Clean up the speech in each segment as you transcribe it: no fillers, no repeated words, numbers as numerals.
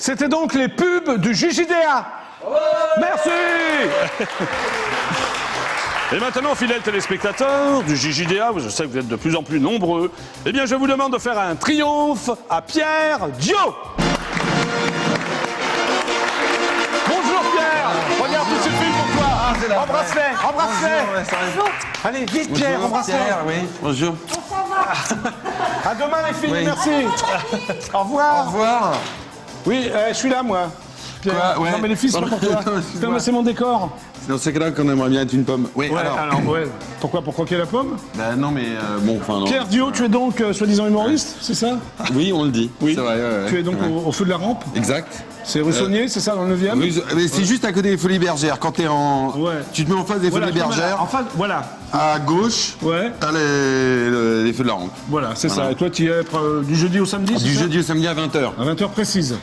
C'était donc les pubs du JJDA. Merci. Et maintenant, fidèles téléspectateurs du JJDA, je sais que vous êtes de plus en plus nombreux, eh bien je vous demande de faire un triomphe à Pierre Dio. Bonjour Pierre, regarde tout ce film pour toi. Embrasse-les, embrasse-les. Allez, vite Pierre, embrasse-les. Oui, bonjour. À demain les filles, Oui. merci. Au revoir. Au revoir. Oui, je suis là moi. Pierre. Quoi, ouais. Non mais les filles, c'est pas pour toi. Excuse-moi. Non, mais c'est mon décor. C'est dans ce cas-là qu'on aimerait bien être une pomme. Oui, Ouais, alors. ouais. Pourquoi pour croquer la pomme? Bah non, mais bon, enfin non. Pierre Dio, tu es donc soi-disant humoriste, c'est ça? Oui, on le dit. Oui. C'est vrai. Tu es donc au feu de la rampe? Exact. C'est rue Saunier, c'est ça, dans le 9e? Oui, mais c'est juste à côté des Folies Bergères. Quand t'es en. Ouais. Tu te mets en face des Voilà, Folies Bergères. en face, voilà. À gauche, Ouais. t'as les feux de la rampe. Voilà, c'est Voilà. ça. Et toi, tu y es du jeudi au samedi, c'est Du ça? jeudi au samedi à 20h. À 20h précise.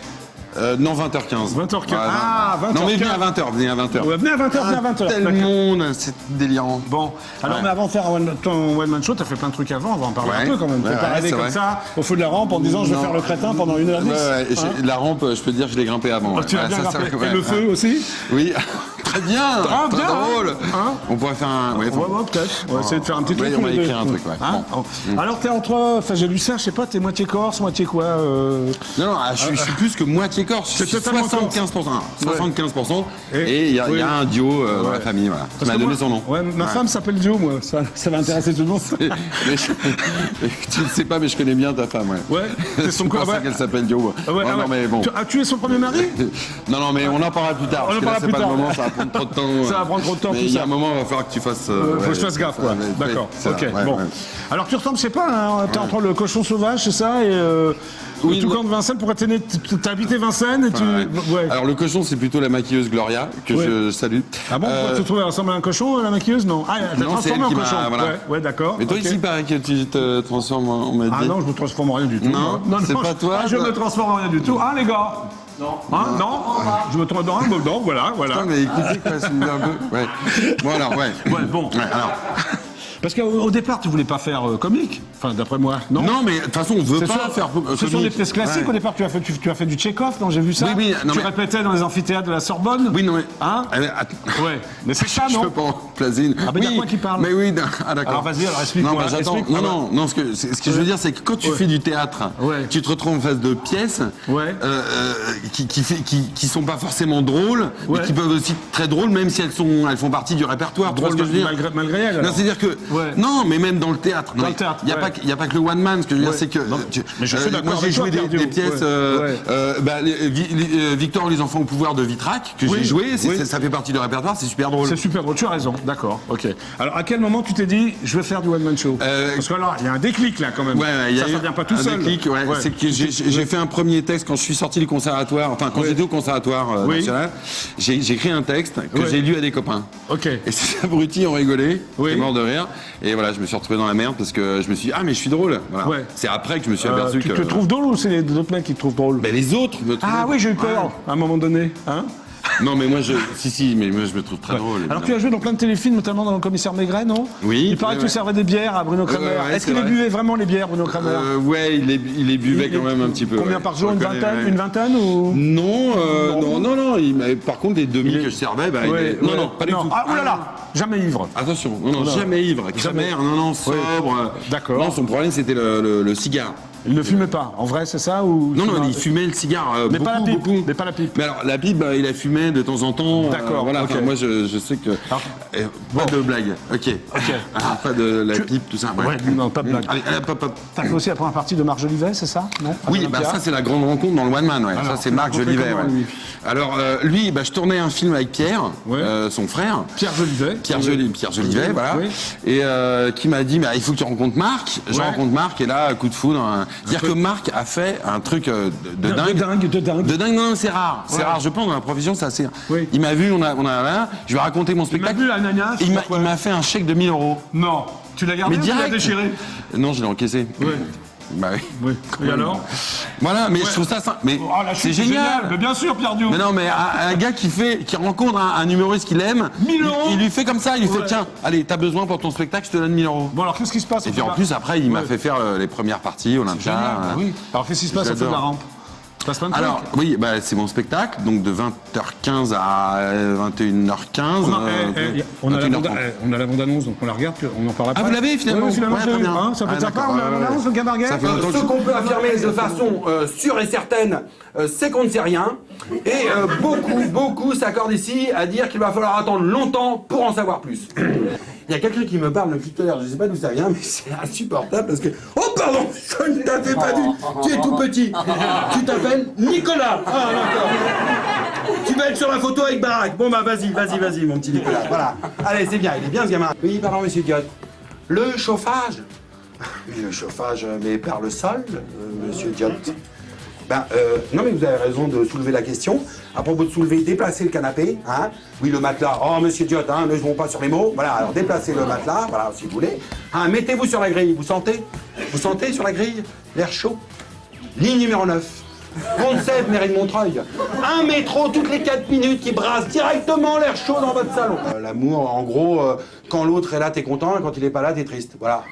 Non, 20h15. 20h15. Voilà. Ah, 20h15. Non, mais venez à 20h, venez à 20h. Ouais, venez à 20h, venez à 20h. Tel monde, c'est délirant. Bon, alors Ouais. mais avant de faire ton one-man show, t'as fait plein de trucs avant, on va en parler Ouais. un peu quand même. Ouais, T'es pas ouais, arrivé c'est comme vrai. ça, au feu de la rampe, en disant je vais Non. faire le crétin pendant 1h10. Ouais, Hein? la rampe, je peux te dire, je l'ai grimpé avant. Oh, ouais. tu l'as Ouais, bien ça, grimpé. ouais, Et le feu aussi? Oui, très bien, Ah, très bien, drôle. hein. On pourrait faire un. Ouais, Ouais, peut-être. On va essayer de faire un petit Ouais, truc. on va tous les écrire deux. un truc, ouais. Hein? Bon. Alors, t'es entre. Enfin, j'ai lu ça, je sais pas, t'es moitié corse, moitié quoi Non, non, je suis plus que moitié corse. Je C'est suis totalement 75%. 75%. Et- Et il y a oui. un duo dans Ouais. la famille, voilà. Qui Parce m'a que donné moi- son nom. Ouais, ma femme s'appelle Dio, moi. Ça va intéresser tout le monde. Mais tu ne sais pas, mais je connais bien ta femme, ouais. Ouais, c'est son C'est quoi? pour ça Ouais. qu'elle s'appelle Dio. Ah ouais, Ouais, ah non, ouais. mais bon. Tu es son premier mari? Non, non, mais on en parlera plus tard. On en Parce que là, parlera c'est plus pas le tard. moment, ça va prendre trop de temps. Ça va prendre trop de temps, Mais tout il y a ça. un moment, il va falloir que tu fasses. Faut que je fasse gaffe, quoi. D'accord. Ok, bon. Alors, tu ressembles, je sais pas, hein, t'es entre le cochon sauvage, c'est ça, et Oui, le toucan non. de Vincennes. Pourquoi t'as habité Vincennes et tu. Ouais. Alors, le cochon, c'est plutôt la maquilleuse Gloria, que Ouais. je salue. Ah bon, pourquoi tu trouves elle ressemble à un cochon, la maquilleuse? Non. Ah, elle t'a Non, transformé c'est en elle qui cochon. m'a- voilà. Ouais, d'accord. Mais toi, ok. ici, il paraît que tu te transformes, on m'a dit. Ah non, je me transforme en rien du tout. Non, c'est pas toi, Je ça. me transforme en rien du tout. Ah, les gars? Non. Hein, non. Je me transforme en rien, non, voilà. Putain, mais écoutez, quoi, c'est un peu. Ouais. Bon, alors, ouais. Ouais, bon. Ouais, alors. Parce qu'au départ, tu voulais pas faire comique, enfin d'après moi, non? Non, mais de toute façon, on veut Ce pas sont- faire. Ce sont des comique. pièces classiques. Ouais. Au départ, tu as fait du Tchekhov, non? J'ai vu ça. Oui, oui, non, tu mais- répétais dans les amphithéâtres de la Sorbonne. Oui, non, mais. Hein? Ouais. Mais c'est ça, Je non? peux pas en placer une. Ah, ben, y a oui, moi qui parle. Mais oui, ah d'accord. Alors, vas-y, alors, explique-moi, Non, bah, j'attends. explique-moi. Non, ce que je veux dire, c'est que quand tu fais du théâtre, Ouais. tu te retrouves en face de pièces Ouais. qui sont pas forcément drôles, Ouais. mais qui peuvent aussi être très drôles, même si elles font partie du répertoire. Tu vois ce que je veux dire? Malgré elle. Non, alors. c'est-à-dire que. Ouais. Non, mais même dans le théâtre. Dans le théâtre, Il n'y a, ouais. a pas que le one man. Ce que je veux dire, Ouais. c'est que. Non, mais je suis d'accord moi, j'ai avec toi, joué Pierre des Dio. pièces. Ouais. Victor, les enfants au pouvoir de Vitrac, que Oui. j'ai joué. Oui. Ça fait partie du répertoire, c'est super drôle. C'est super drôle, tu as raison, d'accord, ok. Alors à quel moment tu t'es dit, je vais faire du one-man show? Parce que alors, il y a un déclic là quand même. Ouais, il y a ça eu vient pas tout un seul. déclic, ouais. Ouais. C'est que j'ai fait un premier texte quand je suis sorti du conservatoire, enfin quand Ouais. j'étais au conservatoire Oui. national, j'ai écrit un texte que Ouais. j'ai lu à des copains. Ok. Et ces abrutis ont rigolé, Oui. j'étais mort de rire, et voilà, je me suis retrouvé dans la merde parce que je me suis dit, ah mais je suis drôle. Voilà. Ouais. C'est après que je me suis aperçu Tu que. te trouves drôle ou c'est les autres mecs qui te trouvent drôle? Ben, les autres me trouvaient. Ah oui, j'ai eu peur à un moment donné. Hein? Non mais moi si, mais moi je me trouve très drôle. Alors tu as joué dans plein de téléfilms, notamment dans Le Commissaire Maigret, non? Oui, Il paraît ouais, que tu ouais. servais des bières à Bruno Kramer. ouais, Est-ce c'est qu'il vrai. buvait vraiment les bières, Bruno Kramer? Ouais, il les buvait quand même un petit peu. Combien ouais. par jour? Je Une reconnais, vingtaine? ouais. Une vingtaine ou? Non. Par contre, les demi Il est- que je servais, bah, Ouais, non, ouais. non, pas du tout. Ah oulala, jamais ivre. Attention, non, jamais ivre. Jamais, non, sobre. D'accord. Non, son problème, c'était le cigare. Il ne fumait pas, en vrai, c'est ça ou... Non, il fumait le cigare Mais beaucoup, pas la pipe, beaucoup. mais pas la pipe. Mais alors, la pipe, il a fumé de temps en temps. D'accord, Voilà, ok. enfin, moi, je sais que... Pas de blague, ok. Ah, pas de la pipe, tout ça. Ouais, non, pas de blague. Allez, hop. T'as fait aussi la première partie de Marc Jolivet, c'est ça? Non? Oui, Avec bah Pierre ça c'est la grande rencontre dans le One Man, ouais. Alors, Ça c'est tu Marc l'as rencontré Jolivet. comment, Ouais. lui Alors lui, je tournais un film avec Pierre, Ouais. son frère. Pierre Jolivet. Pierre Jolivet, voilà. Oui. Et qui m'a dit, il faut que tu rencontres Marc. Je Ouais. rencontre Marc et là, coup de foudre. C'est-à-dire que Marc a fait un truc de dingue. De dingue. De dingue, non, c'est rare. C'est Ouais. rare, je pense, dans la profession, c'est assez. Oui. Il m'a vu, on a là, je lui ai raconté mon Il m'a spectacle. vu, Ananas. Il m'a fait un chèque de 1000 €. Non. Tu l'as gardé Mais ou tu l'as direct. déchiré? Non, je l'ai encaissé. Oui. Bah oui. Oui. Et alors? Voilà, mais je trouve ça simple. Mais Oh, la c'est chute, génial. Mais bien sûr, Pierre Dio. Mais non, mais un gars qui rencontre un humoriste qu'il aime, 1000 €. il lui fait comme ça, il lui Ouais. fait tiens, allez, t'as besoin pour ton spectacle, je te donne 1000 €. Bon, alors qu'est-ce qui se passe? Et puis en plus, après, il m'a fait faire les premières parties, Olympia. Génial, bah oui. Alors qu'est-ce qui se passe au feu de la J'adore. rampe? passe plein de Alors, trucs. oui, bah, c'est mon spectacle, donc de 20h15 à 21h15. On a 21h30. la bande-annonce, donc on la regarde, puis on en parle après. Ah, vous l'avez finalement? Oui, finalement, Ouais, je l'ai très eu, bien. hein. Ça peut être sympa, d'accord, on a la bande-annonce, le Gabarguet. Ça fait longtemps que Ce qu'on peut affirmer de façon sûre et certaine, c'est qu'on ne sait rien. Et beaucoup s'accordent ici à dire qu'il va falloir attendre longtemps pour en savoir plus. Il y a quelqu'un qui me parle depuis tout à l'heure, je sais pas d'où ça vient, mais c'est insupportable parce que... Oh pardon, je ne t'avais pas dit, tu es tout petit. Tu t'appelles Nicolas. Ah d'accord. Tu vas être sur la photo avec Barack. Bon bah vas-y mon petit Nicolas. Voilà. Allez, c'est bien, il est bien ce gamin. Oui, pardon monsieur Diot. Le chauffage. Mais le chauffage, mais par le sol, monsieur Diot. Non mais vous avez raison de soulever la question. À propos de soulever, déplacer le canapé, hein. Oui, le matelas. Oh, monsieur Diot, hein, ne jouons pas sur les mots. Voilà, alors déplacez le matelas, voilà, si vous voulez. Hein, mettez-vous sur la grille, vous sentez? Vous sentez sur la grille l'air chaud? Ligne numéro 9. Pont de Sèvres, mairie de Montreuil. Un métro toutes les 4 minutes qui brasse directement l'air chaud dans votre salon. L'amour, en gros, quand l'autre est là, t'es content, et quand il est pas là, t'es triste. Voilà.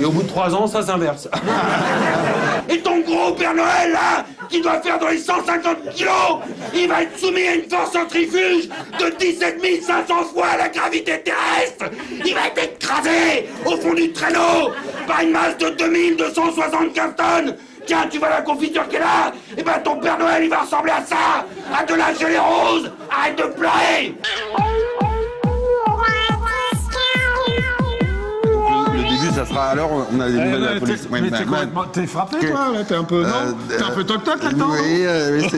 Et au bout de 3 ans, ça s'inverse. Et ton gros Père Noël, là, qui doit faire dans les 150 kilos, il va être soumis à une force centrifuge de 17 500 fois la gravité terrestre. Il va être écrasé au fond du traîneau par une masse de 2275 tonnes. Tiens, tu vois la confiture qui est là? Eh ben ton Père Noël, il va ressembler à ça, à de la gelée rose. Arrête de pleurer. Le début, ça sera alors, on a des nouvelles de la police. Ouais, T'es frappé, toi, là? T'es un peu, non? T'es un peu toc-toc, là-dedans? Oui,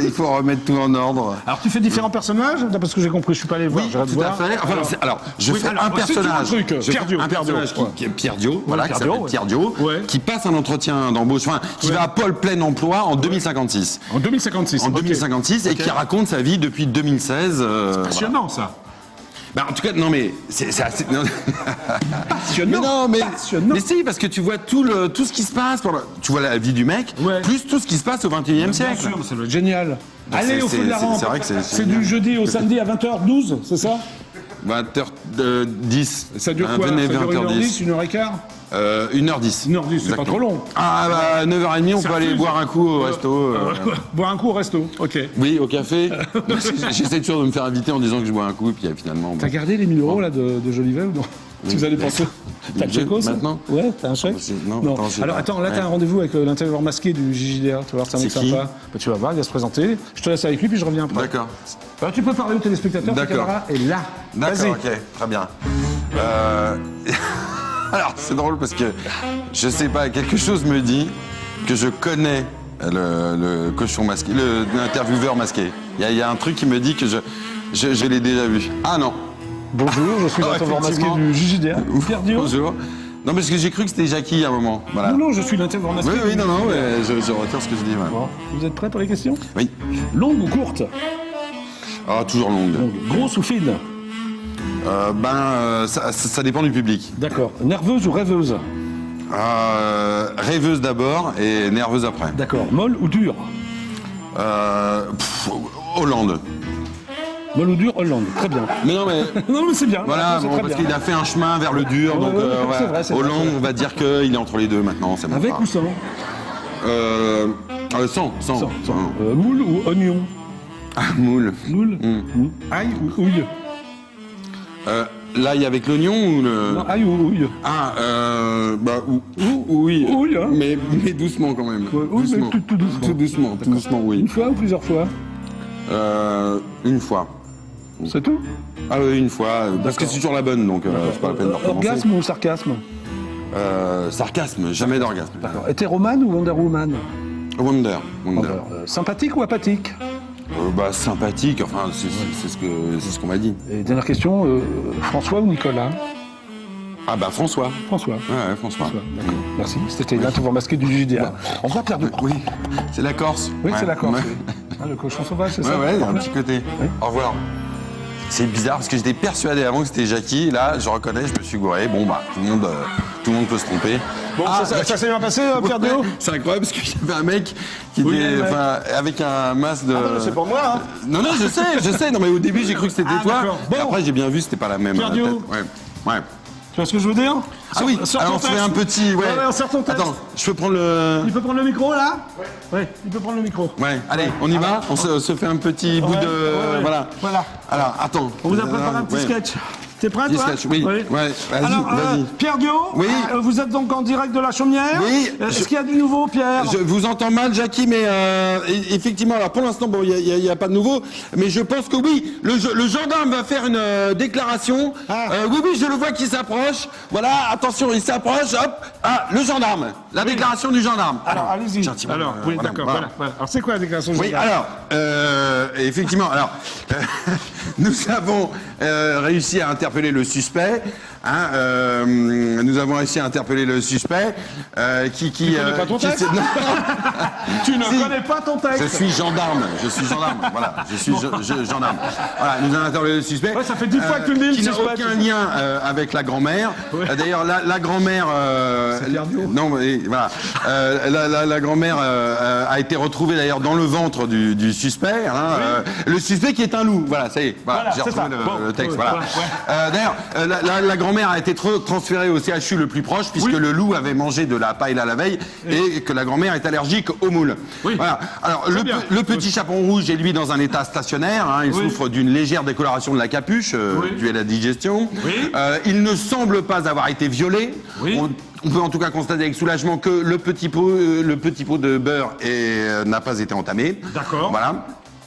il faut remettre tout en ordre. Alors, tu fais différents personnages? Parce que j'ai compris, je suis pas allé voir. Oui, j'irai te tout à voir. fait. Enfin, alors, je fais un personnage. C'est un truc, Je fais Pierre Dio, un personnage qui est Pierre Dio, voilà, qui Pierre s'appelle Dio, Pierre Dio, ouais. qui passe un entretien d'embauche, enfin, qui va à Pôle plein emploi en 2056. En 2056. En ok. 2056 et Ok. qui raconte sa vie depuis 2016. Passionnant, ça. Bah, en tout cas, non mais c'est assez. Non. Passionnant. Mais non, mais, Passionnant. mais si, parce que tu vois tout ce qui se passe, tu vois la vie du mec, Ouais. plus tout ce qui se passe au 21e Bien siècle. sûr, ça doit être génial. Allez, au feu de la rampe. C'est vrai que C'est du jeudi au samedi à 20h12, c'est ça? 20h10. Ça dure quoi? Ça Venez dure 20h10. 1h10, 1h15? 1h10. 1h10, c'est pas trop long. Ah bah 9h30, on Ça peut aller refuse. boire un coup au resto. Boire un coup au resto, ok. Oui, au café. J'essaie toujours de me faire inviter en disant que je bois un coup, puis finalement. T'as gardé les 1000 euros là de Jolivet ou non? Tu vous allez penser? T'as le chèque ça? Maintenant? Ouais, t'as un chèque? Non, attends, j'ai Alors pas. attends, là t'as Ouais. un rendez-vous avec l'intervieweur masqué du JJDA, tu vas voir, c'est un mec C'est qui? sympa. Bah, tu vas voir, il va se présenter. Je te laisse avec lui, puis je reviens après. D'accord. Alors tu peux parler aux téléspectateurs, ta D'accord. caméra est là. D'accord, Vas-y. ok, très bien. Alors, c'est drôle parce que, je sais pas, quelque chose me dit que je connais le cochon masqué, l'intervieweur masqué. Il y a un truc qui me dit que je l'ai déjà vu. Ah non. Bonjour, je suis l'intervieweur masqué effectivement. du JJDA. Pierre Dio. Bonjour. Non, parce que j'ai cru que c'était Jackie à un moment. Voilà. Non, non, je suis l'intervieweur masqué. Oui, du non, JJDA. mais je retire ce que je dis. Ouais. Bon, vous êtes prêts pour les questions? Oui. Longue ou courte? Ah, toujours longue. Grosse ou fine? Ça dépend du public. D'accord. Nerveuse ou rêveuse? Rêveuse d'abord et nerveuse après. D'accord. Molle ou dure? Hollande. Molle ou dure, Hollande. Très bien. Mais non, mais Non, mais c'est bien. voilà, c'est bon, très parce bien. qu'il a fait un chemin vers le dur, donc ouais, voilà. c'est vrai, c'est vrai, Hollande, c'est vrai. on va dire qu'il est entre les deux maintenant. C'est bon, Avec pas. ou sans? Sans. Sans. Moule ou oignon? Ah, moule. Moule. Ail ou houille? L'ail avec l'oignon ou le. Non, ail ou houille? Ah, oui. Oui, hein. Mais doucement quand même. Ouais, oui, mais tout doucement. Tout doucement, oui. Une fois ou plusieurs fois? Une fois. C'est tout? Ah oui, une fois. Parce que c'est toujours la bonne, donc c'est pas la peine de recommencer. Orgasme ou sarcasme? Sarcasme, jamais d'orgasme. D'accord. Hétéromane ou Wonder Woman? Wonder. Sympathique ou apathique? Sympathique, enfin, c'est ce qu'on m'a dit. Et dernière question, François ou Nicolas? Ah bah François. François. Ouais, François. D'accord. Merci. C'était l'intervieweur masqué du JDA. Au revoir, Pierre Dio. Oui, c'est la Corse. Oui, Ouais. c'est la Corse. Ouais, oui. Ah, le cochon sauvage, c'est ça? ouais, il y a un petit côté. Oui. Au revoir. C'est bizarre parce que j'étais persuadé avant que c'était Jackie. Là, je reconnais, je me suis gouré. Bon, bah, tout le monde peut se tromper. Bon, ça s'est bien passé, Pierre Dio? C'est incroyable parce qu'il y avait un mec qui Oui, était le mec. avec un masque de. Ah non, c'est pour moi, hein. Non, je sais. Non, mais au début, j'ai cru que c'était Ah, toi. d'accord. Et Bon. après, j'ai bien vu, c'était pas la même Pierre Dio. tête. Ouais. Tu vois ce que je veux dire? Ah oui, Sors alors ton on se fait texte. un petit... Ouais. Ouais, sors ton texte. Attends, je peux prendre le... Il peut prendre le micro, là? Ouais, il peut prendre le micro. Ouais, allez, on y va. On se fait un petit bout de... ouais. Voilà. Voilà. Alors, attends. On vous a préparé un petit Ouais. sketch. T'es prêt, Petit toi? sketch, oui. Ouais, vas-y, Alors, vas-y. Pierre Dio, Oui. Vous êtes donc en direct de la Chaumière. Oui, Est-ce qu'il y a du nouveau, Pierre? Je vous entends mal, Jackie, mais effectivement, alors pour l'instant, bon, il n'y a pas de nouveau, mais je pense que oui, le gendarme va faire une déclaration. Oui, je le vois qui s'approche. Voilà, attention, il s'approche, hop. Ah, le gendarme, la déclaration du gendarme. Alors, allez-y. gentiment, Alors, oui, voilà, d'accord. voilà. Voilà. Alors, c'est quoi la déclaration du Oui, gendarme? alors, effectivement, alors, nous avons réussi à interpeller le suspect. Nous avons réussi à interpeller le suspect qui connais pas ton texte non. Tu ne Si. connais pas ton texte. Je suis gendarme, voilà, je suis gendarme. Voilà, nous avons interpellé le suspect. Ouais, ça fait 10 fois que tu le dis, le qui n'a suspect. aucun lien avec la grand-mère. D'ailleurs, la grand-mère... non, mais voilà. La grand-mère a été retrouvée d'ailleurs dans le ventre du suspect. Hein, le suspect qui est un loup. Voilà, ça y est. Voilà, j'ai c'est retrouvé ça. le Bon, texte. ouais, Voilà. ouais. D'ailleurs, la grand-mère a été transférée au CHU le plus proche puisque le loup avait mangé de la paille la veille et que la grand-mère est allergique aux moules. Oui. Voilà. Alors, bien. le petit chaperon rouge est lui dans un état stationnaire. Hein, il souffre d'une légère décoloration de la capuche due à la digestion. Oui. Il ne semble pas avoir été violé. Oui. On peut en tout cas constater avec soulagement que le petit pot de beurre n'a pas été entamé. D'accord. Voilà.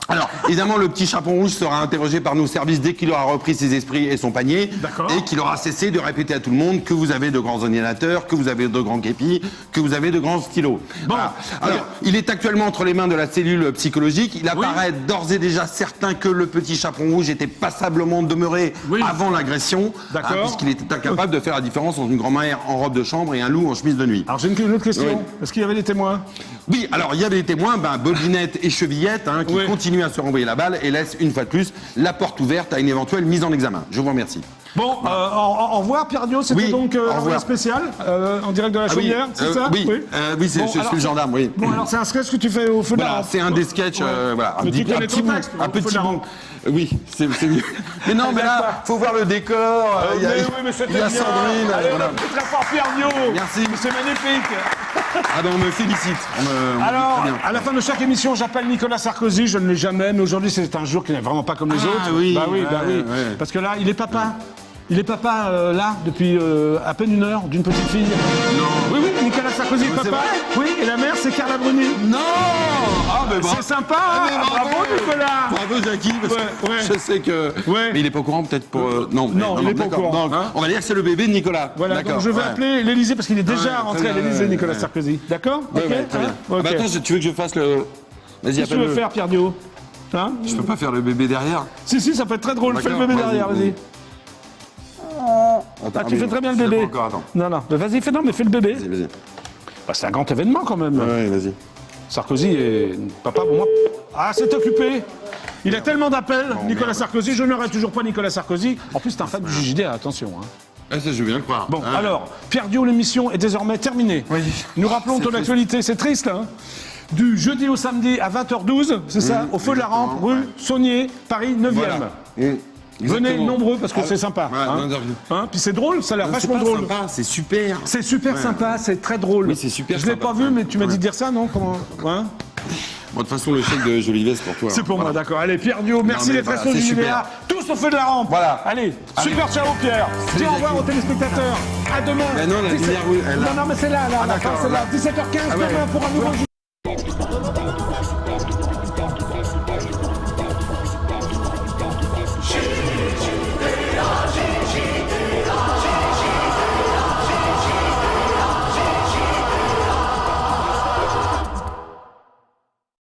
Alors, évidemment, le petit chaperon rouge sera interrogé par nos services dès qu'il aura repris ses esprits et son panier. D'accord. Et qu'il aura cessé de répéter à tout le monde que vous avez de grands ordinateurs, que vous avez de grands képis, que vous avez de grands stylos. Bon. Voilà. Alors, il est actuellement entre les mains de la cellule psychologique. Il apparaît d'ores et déjà certain que le petit chaperon rouge était passablement demeuré avant l'agression. D'accord. Puisqu'il était incapable de faire la différence entre une grand-mère en robe de chambre et un loup en chemise de nuit. Alors, j'ai une autre question. Oui. Est-ce qu'il y avait des témoins? Oui, alors il y avait des témoins, Bobinette et Chevillette, qui continuent à se renvoyer la balle et laissent une fois de plus la porte ouverte à une éventuelle mise en examen. Je vous remercie. Bon, au revoir, Pierre Dio. C'était Oui, donc au un revoir. spécial en direct de la Chaumière, c'est ça? Oui, oui, je suis le gendarme, oui. Bon, alors c'est un sketch que tu fais au feu de la Voilà, rampe. c'est un des sketchs, voilà, Mais tu connais ton bout, texte, un au feu de petit la bout. rampe. Oui, c'est mieux. Mais non, mais là, faut voir le décor. Il y a, mais c'était il y a bien. Sandrine. Allez, voilà. on applaudit très fort Pierre Dio. Merci. C'est magnifique. Ah ben on me félicite. On me Alors, dit très bien. à la fin de chaque émission, j'appelle Nicolas Sarkozy. Je ne l'ai jamais, mais aujourd'hui, c'est un jour qui n'est vraiment pas comme les autres. oui, Bah oui, ouais, bah oui. ouais. Parce que là, il est papa. Il est papa là depuis à peine une heure d'une petite fille. Non. Oui, oui, Nicolas Sarkozy est c'est papa. vrai Oui, et la mère, c'est Carla Bruni. Non. Ah ben bravo. C'est sympa. Ah, mais Bravo, Nicolas. Bravo Jackie, parce que Ouais. je sais que... Ouais. Mais il est pas au courant peut-être pour... Non, il est pas au d'accord. courant, Donc, hein. on va dire que c'est le bébé de Nicolas. Voilà, D'accord, donc je vais ouais. appeler l'Élysée parce qu'il est déjà Ouais, rentré très à bien, l'Élysée, ouais, Nicolas ouais. Sarkozy. D'accord? Ouais, Ok, ouais, très bien. hein Ah bah Ok. attends, tu veux que je fasse le... Vas-y, Qu'est-ce que tu veux appelle-le. faire, Pierre Dio? Hein? Je peux pas faire le bébé derrière. Si, ça peut être très drôle. Fais le D'accord, bébé vas-y, derrière, vas-y. vas-y. Attends, Ah, tu fais très bien le je l'ai bébé. pas encore, attends. Non, mais vas-y, fais le bébé. Vas-y. Bah, c'est un grand événement quand même. Ouais, vas-y. Sarkozy et papa, pour moi. Ah, c'est occupé. Il a tellement d'appels, Nicolas Sarkozy. Je n'aurai toujours pas Nicolas Sarkozy. En plus, c'est un fan du JJD, attention. Hein. Ah, ça, je viens le croire. Bon, Hein. alors, Pierre Dio, l'émission est désormais terminée. Oui. Nous rappelons C'est ton triste. actualité, c'est triste, hein. Du jeudi au samedi à 20h12, c'est ça, au feu de la rampe, exactement, rue Saunier, Paris 9e. Voilà. Venez Exactement. nombreux parce que c'est sympa. Ouais, hein. l'interview. Hein, puis c'est drôle, ça a l'air Non, c'est vachement pas drôle. sympa, c'est super. C'est super sympa, c'est très drôle. Oui, c'est super Je l'ai sympa. pas vu, mais tu m'as Ouais. dit de dire ça, non? Comment hein? Bon, de toute façon, le chèque de Jolivet, c'est pour toi. C'est pour moi, d'accord. Allez, Pierre Dio, merci mais d'être voilà, resté au c'est JVA. super. Tous au feu de la rampe. Voilà. Allez, super ciao, Pierre. Dis au revoir Jackie. aux téléspectateurs. À demain. Mais non, la lumière rouge, elle a- Non, mais c'est là, Ah, la d'accord, fin, c'est là. là. 17h15 Ah ouais. demain pour un nouveau